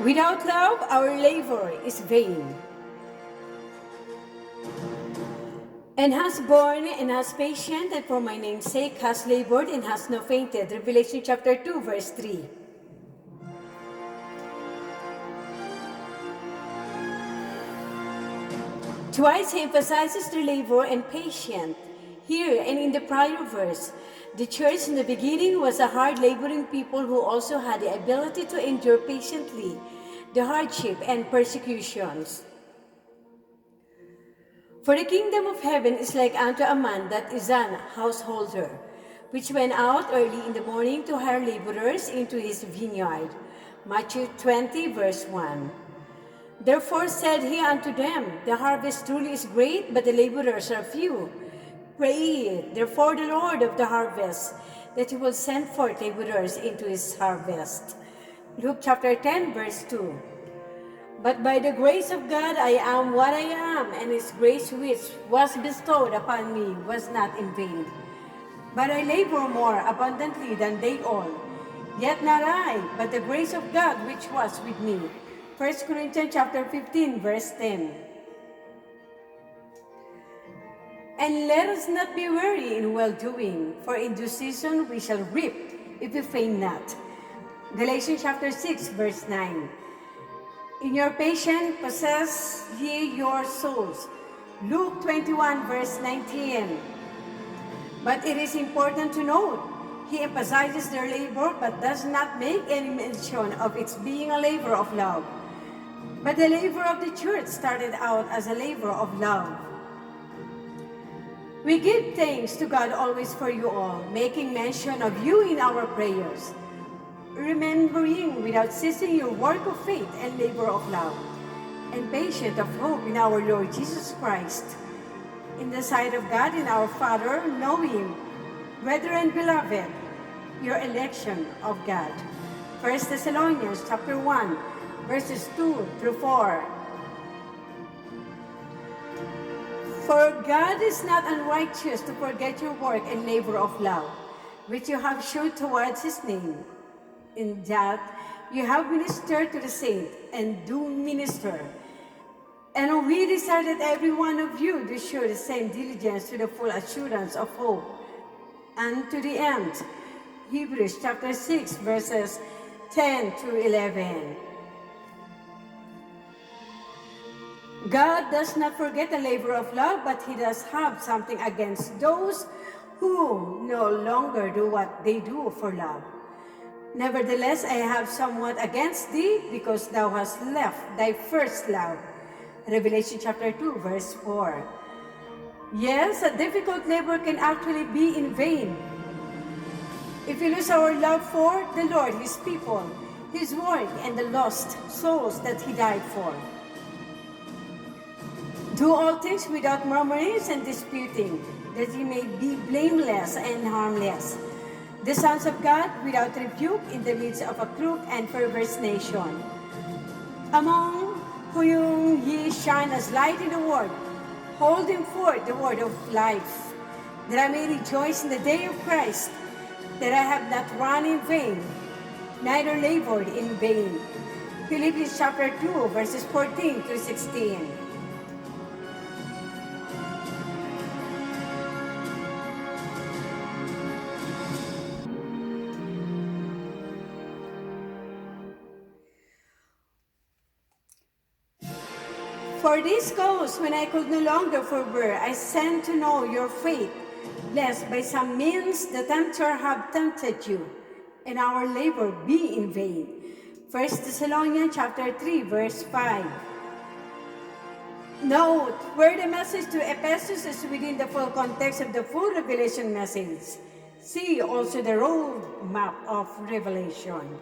Without love, our labor is vain. And has borne and has patient, and for my name's sake has labored and has not fainted. Revelation chapter 2, verse 3. Twice he emphasizes the labor and patient. Here and in the prior verse, the church in the beginning was a hard laboring people who also had the ability to endure patiently the hardship and persecutions. For the kingdom of heaven is like unto a man that is an householder, which went out early in the morning to hire laborers into his vineyard. Matthew 20, verse 1. Therefore said he unto them, the harvest truly is great, but the laborers are few. Pray therefore the Lord of the harvest, that he will send forth laborers into his harvest. Luke chapter 10, verse 2. But by the grace of God I am what I am, and his grace which was bestowed upon me was not in vain. But I labor more abundantly than they all. Yet not I, but the grace of God which was with me. 1 Corinthians chapter 15, verse 10. And let us not be weary in well-doing, for in due season we shall reap, if we faint not. Galatians chapter 6, verse 9. In your patience possess ye your souls. Luke 21, verse 19. But it is important to note, he emphasizes their labor but does not make any mention of its being a labor of love. But the labor of the church started out as a labor of love. We give thanks to God always for you all, making mention of you in our prayers, remembering without ceasing your work of faith and labor of love, and patient of hope in our Lord Jesus Christ, in the sight of God and our Father, knowing, brethren beloved, your election of God. 1 Thessalonians chapter 1, verses 2 through 4. For God is not unrighteous to forget your work and labor of love, which you have shown towards his name, in that you have ministered to the saint and do minister. And we desire that every one of you do show the same diligence to the full assurance of hope, and to the end. Hebrews chapter 6, verses 10 to 11. God does not forget the labor of love, but he does have something against those who no longer do what they do for love. Nevertheless, I have somewhat against thee, because thou hast left thy first love. Revelation chapter 2, verse 4. Yes, a difficult labor can actually be in vain. If we lose our love for the Lord, his people, his work, and the lost souls that he died for. Do all things without murmurings and disputing, that ye may be blameless and harmless, the sons of God without rebuke in the midst of a crooked and perverse nation, among whom ye shine as light in the world, holding forth the word of life, that I may rejoice in the day of Christ, that I have not run in vain, neither labored in vain. Philippians chapter 2, verses 14 to 16. For this cause, when I could no longer forbear, I sent to know your faith, lest by some means the tempter have tempted you, and our labor be in vain. 1 Thessalonians chapter 3, verse 5. Note, where the message to Ephesus is within the full context of the full Revelation message. See also the road map of Revelation.